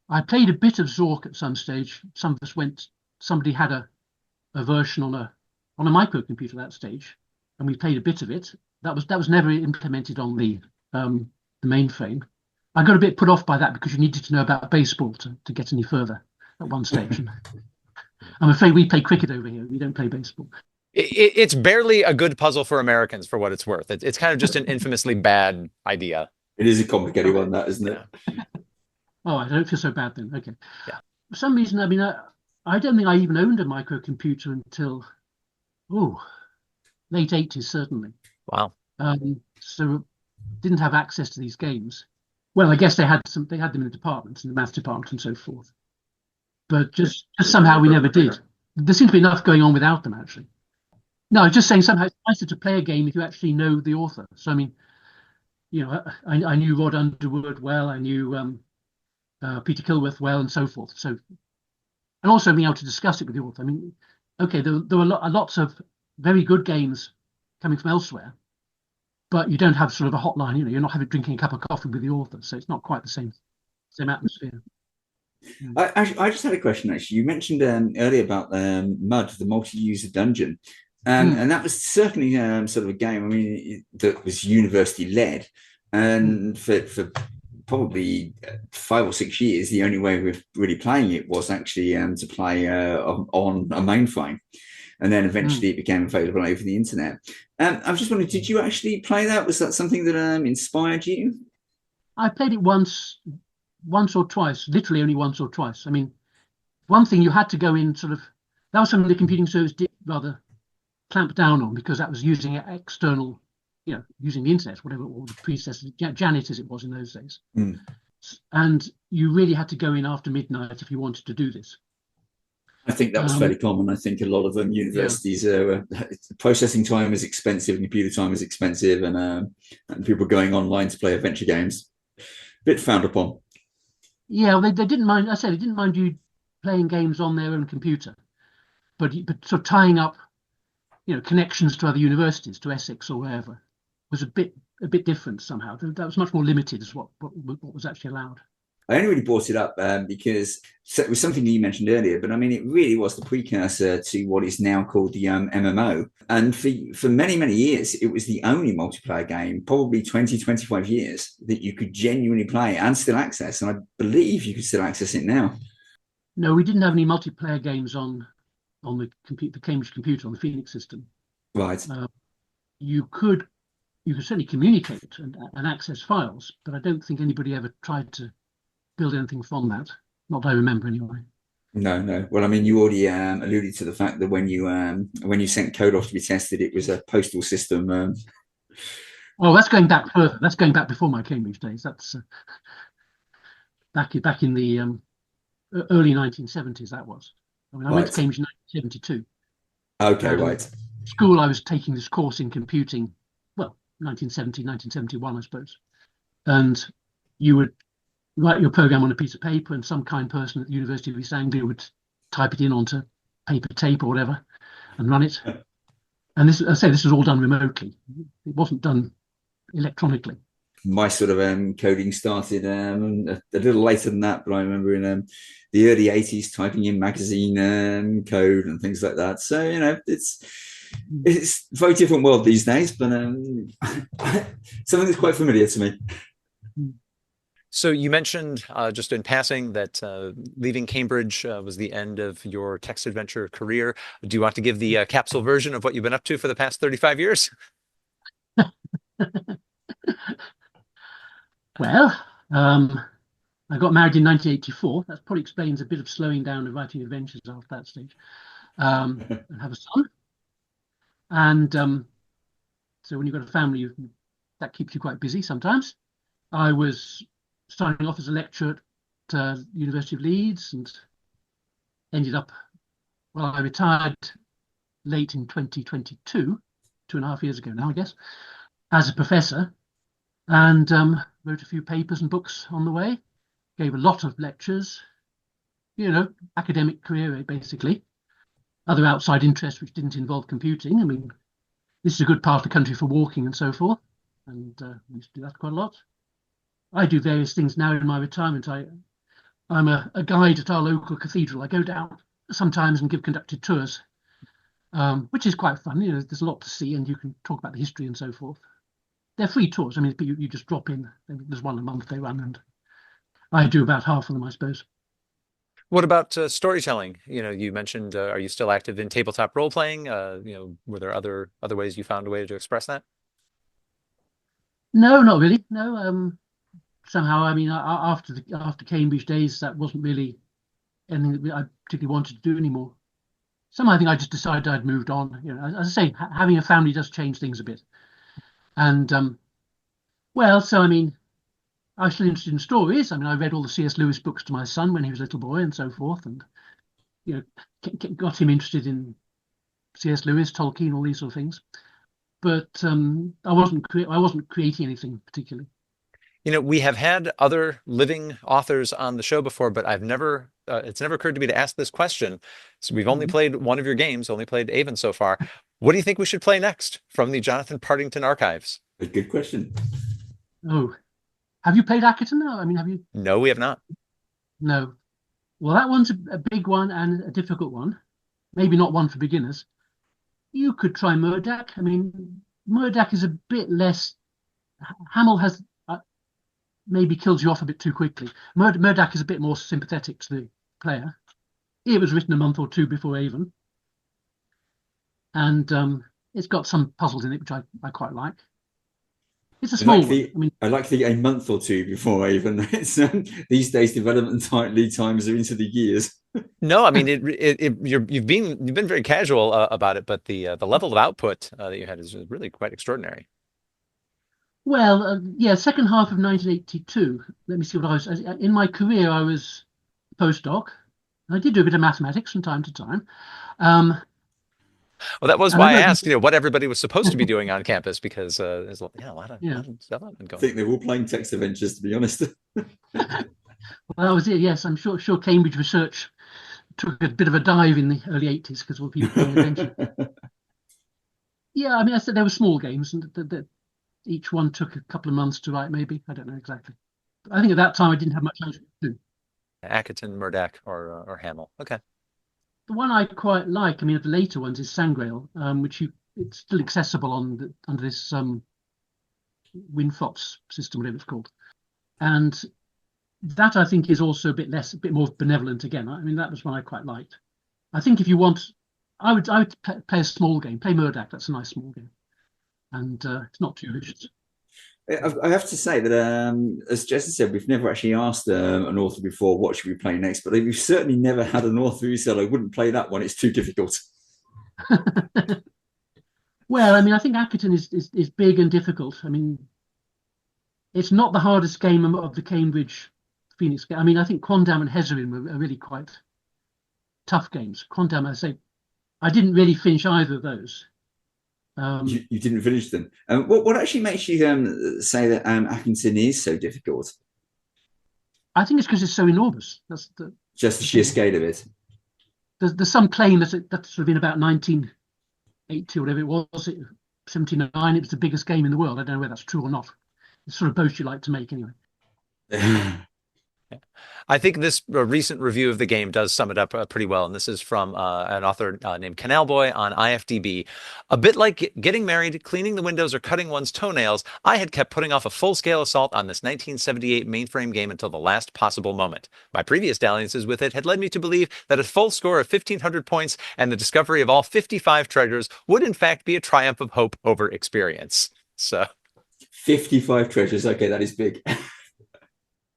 C: I played a bit of Zork at some stage. Some of us went. Somebody had a version on a microcomputer at that stage, and we played a bit of it. That was never implemented on the mainframe. I got a bit put off by that because you needed to know about baseball to get any further at one stage. And I'm afraid we play cricket over here. We don't play baseball.
A: It's barely a good puzzle for Americans, for what it's worth. It's kind of just an infamously bad idea.
B: It is a complicated one, that, isn't it?
A: Yeah.
C: Oh, I don't feel so bad then. Okay.
A: Yeah.
C: For some reason, I mean, I don't think I even owned a microcomputer until, late 80s, certainly.
A: Wow.
C: So didn't have access to these games. Well, I guess they had them in the departments, in the math department and so forth. But just somehow we never did. There seemed to be enough going on without them, actually. No, I was just saying somehow it's nicer to play a game if you actually know the author. So, I mean, I knew Rod Underwood well, I knew Peter Kilworth well, and so forth. So, and also being able to discuss it with the author. I mean, okay, there were lots of very good games coming from elsewhere, but you don't have sort of a hotline. You're not drinking a cup of coffee with the author, so it's not quite the same atmosphere.
B: I just had a question, actually. You mentioned earlier about Mud, the multi-user dungeon. And that was certainly sort of a game, I mean, that was university led. And for probably 5 or 6 years, the only way of really playing it was actually to play on a mainframe. And then eventually it became available over the internet. I was just wondering, did you actually play that? Was that something that inspired you?
C: I played it once or twice, literally only once or twice. I mean, one thing you had to go in that was something the computing service did rather clamp down on, because that was using external, using the internet, whatever, or the predecessor, Janet as it was in those days. And you really had to go in after midnight if you wanted to do this.
B: I think that was fairly common. I think a lot of them universities processing time is expensive, and computer time is expensive, and people going online to play adventure games, bit frowned upon. Yeah,
C: they didn't mind. I said they didn't mind you playing games on their own computer, but sort of tying up, connections to other universities, to Essex or wherever, was a bit different somehow. That was much more limited as what was actually allowed.
B: I only really brought it up because it was something you mentioned earlier, but I mean, it really was the precursor to what is now called the MMO. And for many, many years, it was the only multiplayer game, probably 20, 25 years, that you could genuinely play and still access. And I believe you can still access it now.
C: No, we didn't have any multiplayer games on the Cambridge computer, on the Phoenix system.
B: Right.
C: You could certainly communicate and access files, but I don't think anybody ever tried to build anything from that. Not that I remember, anyway.
B: No. Well, I mean, you already alluded to the fact that when you sent code off to be tested, it was a postal system.
C: Oh, that's going back further. That's going back before my Cambridge days. That's back in the early 1970s. That was. I mean, I went to Cambridge in 1972.
B: Okay, right.
C: School, I was taking this course in computing, 1970, 1971, I suppose. And you would write your program on a piece of paper, and some kind person at the University of East Anglia would type it in onto paper tape or whatever and run it. And this was all done remotely. It wasn't done electronically.
B: My sort of coding started a little later than that, but I remember in the early 80s typing in magazine code and things like that. So, it's a very different world these days, but something that's quite familiar to me.
A: So you mentioned just in passing that leaving Cambridge was the end of your text adventure career. Do you want to give the capsule version of what you've been up to for the past 35 years?
C: Well, I got married in 1984. That probably explains a bit of slowing down of writing adventures after that stage. And have a son. And so when you've got a family, that keeps you quite busy sometimes. I was starting off as a lecturer at University of Leeds, and I retired late in 2022, 2.5 years ago now, I guess, as a professor. and wrote a few papers and books on the way. Gave a lot of lectures, academic career basically. Other outside interests which didn't involve computing. I mean, this is a good part of the country for walking and so forth, and we used to do that quite a lot. I do various things now in my retirement. I'm a guide at our local cathedral. I go down sometimes and give conducted tours, which is quite fun. There's a lot to see, and you can talk about the history and so forth. They're free tours. I mean, you just drop in. There's one a month they run, and I do about half of them, I suppose.
A: What about storytelling? You mentioned, are you still active in tabletop role playing? Were there other ways you found a way to express that?
C: No, not really. No. Somehow, I mean, after Cambridge days, that wasn't really anything that I particularly wanted to do anymore. Somehow, I think I just decided I'd moved on. As I say, having a family does change things a bit. And well, so I mean, I was still interested in stories. I mean, I read all the C.S. Lewis books to my son when he was a little boy and so forth, and got him interested in C.S. Lewis, Tolkien, all these sort of things. But I wasn't creating anything particularly.
A: We have had other living authors on the show before, but it's never occurred to me to ask this question. So we've only
C: Mhm.
A: played one of your games, only played Avon so far. What do you think we should play next from the Jonathan Partington archives?
B: A good question.
C: Oh, have you played Ackerton now? I mean, have you?
A: No, we have not.
C: No. Well, that one's a big one and a difficult one. Maybe not one for beginners. You could try Murdak. I mean, Murdak is a bit less. Hamill has maybe kills you off a bit too quickly. Murdak is a bit more sympathetic to the player. It was written a month or two before Avon, and it's got some puzzles in it which I quite like. It's a small one. I mean,
B: I like the a month or two before even. It's these days development lead times are into the years.
A: No, I mean you've been very casual about it, but the level of output that you had is really quite extraordinary.
C: well, yeah, second half of 1982. Let me see what I was in my career. I was postdoc. I did do a bit of mathematics from time to time. Um,
A: Well, that was
C: and I
A: why I
C: wrote,
A: asked, what everybody was supposed to be doing on campus because there's a
C: yeah,
A: lot of development
B: I
A: going
B: think
A: on.
B: they're all playing text adventures, to be honest.
C: well, that was it. Yes, I'm sure Cambridge research took a bit of a dive in the early 80s because all people paying attention. Yeah, I mean, I said there were small games, and that each one took a couple of months to write. Maybe I don't know exactly. But I think at that time I didn't have much else to do.
A: Atherton, Murdoch, or Hamill. Okay.
C: The one I quite like, I mean, of the later ones is Sangrail, which it's still accessible under this WinFox system, whatever it's called, and that I think is also a bit more benevolent again. I mean, that was one I quite liked. I think if you want, I would play a small game, play Murdoch. That's a nice small game, and it's not too vicious.
B: I have to say that, as Jesse said, we've never actually asked an author before what should we play next, but we've certainly never had an author who said, I wouldn't play that one, it's too difficult.
C: Well, I mean, I think Ackerton is big and difficult. I mean, it's not the hardest game of the Cambridge Phoenix game. I mean, I think Quondam and Hezarin are really quite tough games. Quondam, I say, I didn't really finish either of those.
B: You didn't finish them. What actually makes you say that Atkinson is so difficult?
C: I think it's because it's so enormous. That's
B: Just the sheer scale of it.
C: There's some claim that's sort of in about 1980 or whatever it was, 79. It was the biggest game in the world. I don't know whether that's true or not. It's sort of boast you like to make anyway.
A: I think this recent review of the game does sum it up pretty well. And this is from an author named Canal Boy on IFDB. A bit like getting married, cleaning the windows, or cutting one's toenails, I had kept putting off a full-scale assault on this 1978 mainframe game until the last possible moment. My previous dalliances with it had led me to believe that a full score of 1,500 points and the discovery of all 55 treasures would in fact be a triumph of hope over experience. So
B: 55 treasures. Okay, that is big.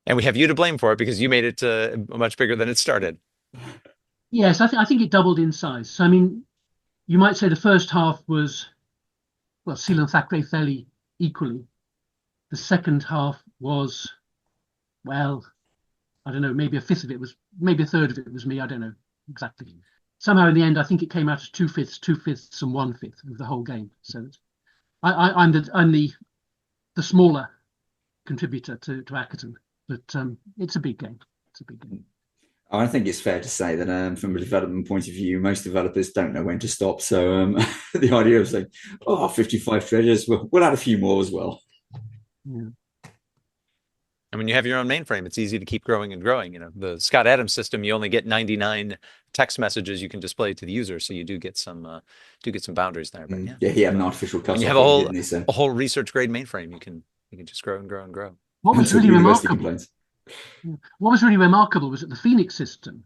A: And we have you to blame for it because you made it much bigger than it started.
C: Yes, I think it doubled in size. So, I mean, you might say the first half was, well, Seal and Thackeray fairly equally. The second half was, well, I don't know, maybe a fifth of it was, maybe a third of it was me. I don't know exactly. Somehow in the end, I think it came out as two fifths, and one fifth of the whole game. So I'm the smaller contributor to Ackerton, but it's a big game. It's a big game.
B: I think it's fair to say that from a development point of view, most developers don't know when to stop. So the idea of saying, 55 treasures, we'll add a few more as well.
C: Yeah.
A: And when you have your own mainframe, it's easy to keep growing and growing. You know, the Scott Adams system, you only get 99 text messages you can display to the user, so you do get some boundaries there. But
B: yeah, he had an artificial
A: when you
B: cutoff,
A: have
B: didn't he? So
A: a whole research grade mainframe, you can just grow and grow and grow.
C: What was
B: until
C: really
B: the university
C: remarkable,
B: complains.
C: what was really remarkable was that the Phoenix system,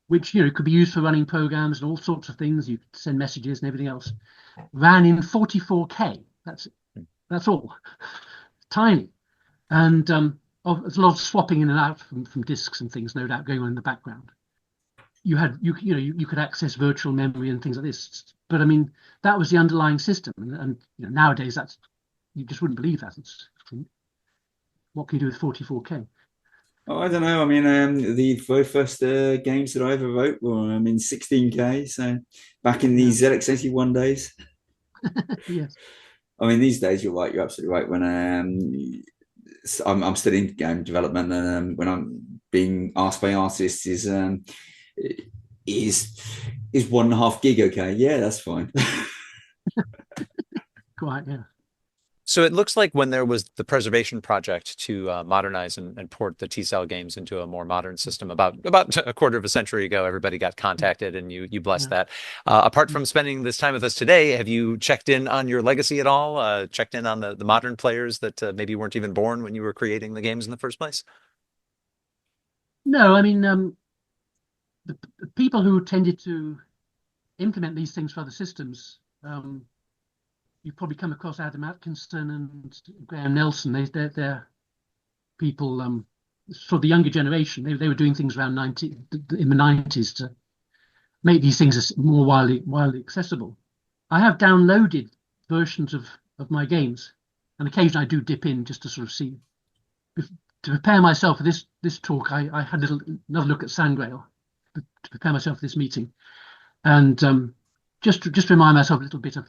C: which could be used for running programs and all sorts of things, you could send messages and everything else, ran in 44K. That's all, tiny, and there's a lot of swapping in and out from disks and things, no doubt, going on in the background. You could access virtual memory and things like this, but I mean that was the underlying system, and nowadays you just wouldn't believe that. What can you do with 44K?
B: Oh, I don't know. I mean, the very first games that I ever wrote were 16K. So back in the ZX81 days.
C: Yes.
B: I mean, these days you're right. You're absolutely right. When I'm still in game development, and when I'm being asked by artists, is 1.5 gig okay? Yeah, that's fine.
C: Quite, yeah.
A: So it looks like when there was the preservation project to modernize and port the T-cell games into a more modern system about a quarter of a century ago, everybody got contacted and you blessed that. Apart from spending this time with us today, have you checked in on your legacy at all? Checked in on the modern players that maybe weren't even born when you were creating the games in the first place?
C: No, I mean, the people who tended to implement these things for other systems, you've probably come across Adam Atkinson and Graham Nelson. They're people, sort of the younger generation. They were doing things around in the 90s to make these things more widely accessible. I have downloaded versions of my games, and occasionally I do dip in just to sort of see. To prepare myself for this talk, I had another look at Sangrail to prepare myself for this meeting, and just to remind myself a little bit of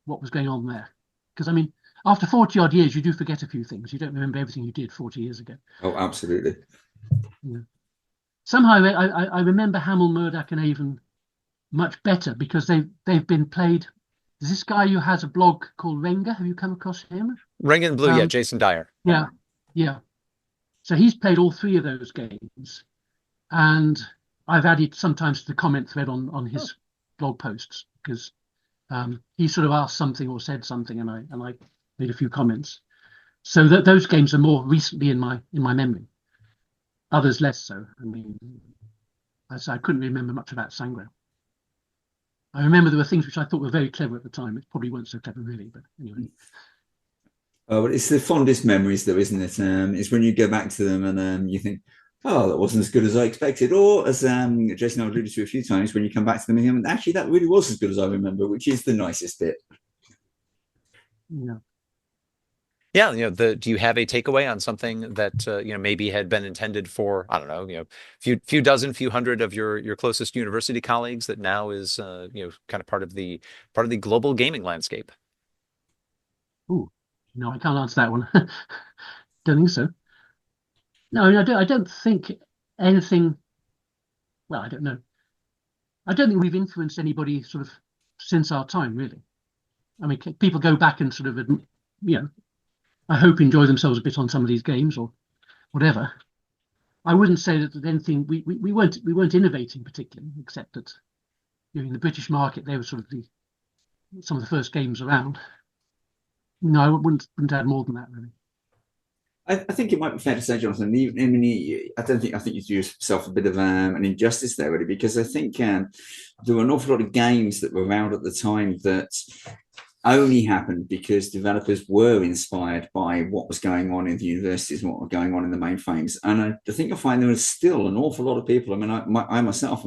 C: what was going on there. Because I mean, after 40 odd years, you do forget a few things. You don't remember everything you did 40 years ago.
B: Oh, absolutely.
C: Yeah. Somehow I remember Hamill, Murdoch, and Avon much better because they've been played. There's this guy who has a blog called Renga. Have you come across him?
A: Ring and Blue, yeah, Jason Dyer.
C: Yeah. So he's played all three of those games, and I've added sometimes to the comment thread on his blog posts because he sort of asked something or said something, and I made a few comments. So those games are more recently in my memory. Others less so. I mean, I couldn't remember much about Sangrail. I remember there were things which I thought were very clever at the time. It probably weren't so clever really, but anyway.
B: Oh, but it's the fondest memories, though, isn't it? It's when you go back to them and you think, oh, that wasn't as good as I expected. Or as Jason and I alluded to a few times, when you come back to them and actually that really was as good as I remember, which is the nicest bit.
C: Yeah.
A: Yeah, do you have a takeaway on something that maybe had been intended for, I don't know, few dozen, few hundred of your closest university colleagues that now is kind of part of the global gaming landscape?
C: Ooh, no, I can't answer that one. Don't think so. No, I don't think anything. Well, I don't know. I don't think we've influenced anybody sort of since our time, really. I mean, people go back and sort of, I hope enjoy themselves a bit on some of these games or whatever. I wouldn't say that anything we weren't innovating particularly, except that in the British market they were sort of some of the first games around. No, I wouldn't add more than that really.
B: I think it might be fair to say, Jonathan. I think you do yourself a bit of an injustice there, really, because I think there were an awful lot of games that were around at the time that only happened because developers were inspired by what was going on in the universities and what was going on in the mainframes. And I think I find there was still an awful lot of people. I mean, I myself,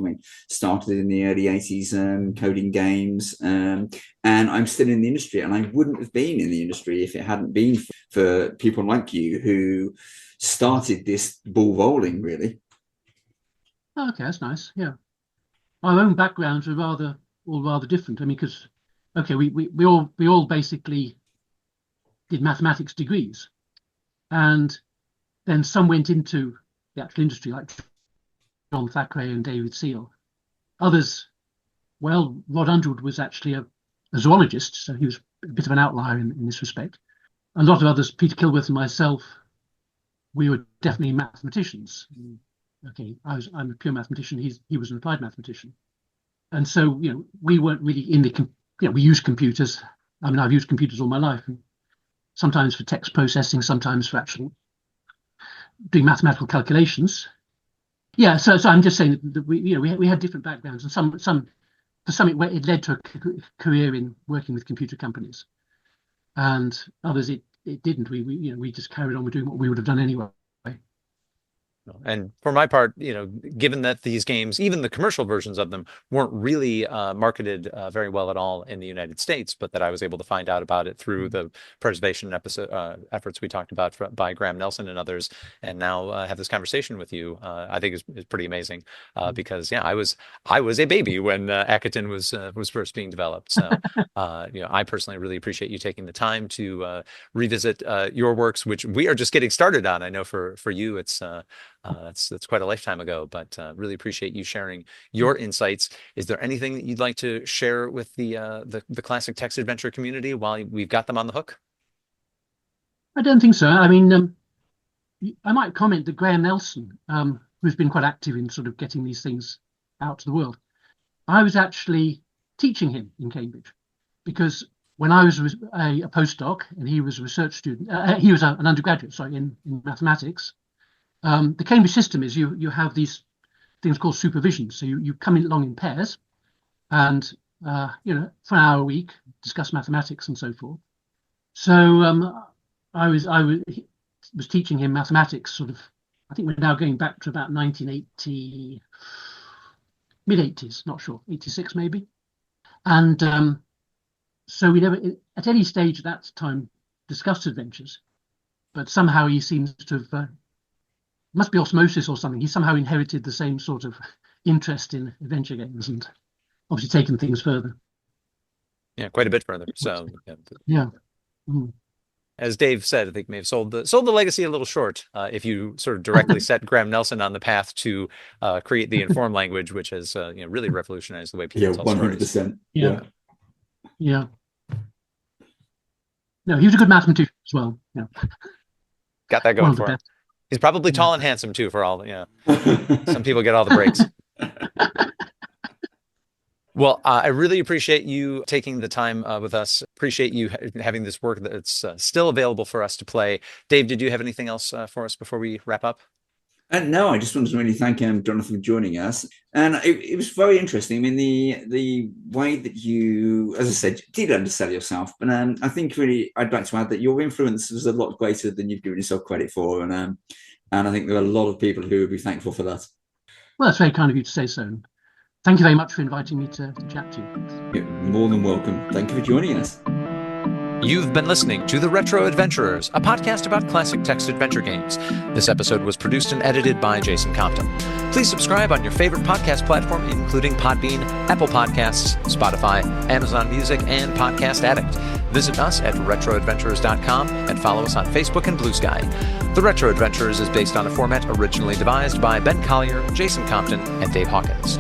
B: started in the early 80s coding games, and I'm still in the industry. And I wouldn't have been in the industry if it hadn't been for people like you who started this ball rolling, really.
C: Oh, okay, that's nice. Yeah. Our own backgrounds are rather different. I mean, because okay, we all basically did mathematics degrees, And then some went into the actual industry, like John Thackeray and David Seal. Others, well, Rod Underwood was actually a zoologist, so he was a bit of an outlier in this respect. A lot of others, Peter Kilworth and myself, we were definitely mathematicians. Okay, I'm a pure mathematician. He was an applied mathematician, and so we weren't really in the we used computers. I mean, I've used computers all my life, sometimes for text processing, sometimes for actual doing mathematical calculations. Yeah, so I'm just saying that we had different backgrounds, and some for some it led to a career in working with computer companies, and others it didn't. We just carried on with doing what we would have done anyway.
A: And for my part, given that these games, even the commercial versions of them, weren't really marketed very well at all in the United States, but that I was able to find out about it through the preservation efforts we talked about by Graham Nelson and others, and now have this conversation with you, I think is pretty amazing. Because I was a baby when Akaton was first being developed. So I personally really appreciate you taking the time to revisit your works, which we are just getting started on. I know for you, it's that's quite a lifetime ago, but really appreciate you sharing your insights. Is there anything that you'd like to share with the classic text adventure community while we've got them on the hook?
C: I don't think so. I mean, I might comment that Graham Nelson, who's been quite active in sort of getting these things out to the world, I was actually teaching him in Cambridge, because when I was a postdoc and he was a research student, he was an undergraduate, sorry, in mathematics. The Cambridge system is you have these things called supervision. So you come along in pairs, and for an hour a week discuss mathematics and so forth. So I was teaching him mathematics. Sort of, I think we're now going back to about 1980, mid-80s, not sure, 86 maybe. And so we never, at any stage at that time, discussed adventures. But somehow he seems to have. Must be osmosis or something. He somehow inherited the same sort of interest in adventure games, and obviously taken things further.
A: Yeah, quite a bit further. So
C: yeah. Mm.
A: As Dave said, I think may have sold the legacy a little short if you sort of directly set Graham Nelson on the path to create the informed language, which has really revolutionized the way people tell
B: 100%.
A: stories.
C: Yeah. No, he was a good mathematician as well. Yeah.
A: Got that going for him. He's probably tall and handsome too, for all, some people get all the breaks. Well, I really appreciate you taking the time with us. Appreciate you having this work that's still available for us to play. Dave, did you have anything else for us before we wrap up?
B: No, I just wanted to really thank Jonathan for joining us, and it was very interesting. I mean, the way that you, as I said, did undersell yourself, but I think really I'd like to add that your influence was a lot greater than you've given yourself credit for, and I think there are a lot of people who would be thankful for that.
C: Well, that's very kind of you to say so. Thank you very much for inviting me to chat to you.
B: You're more than welcome. Thank you for joining us.
A: You've been listening to The Retro Adventurers, a podcast about classic text adventure games. This episode was produced and edited by Jason Compton. Please subscribe on your favorite podcast platform, including Podbean, Apple Podcasts, Spotify, Amazon Music, and Podcast Addict. Visit us at retroadventurers.com and follow us on Facebook and Blue Sky. The Retro Adventurers is based on a format originally devised by Ben Collier, Jason Compton, and Dave Hawkins.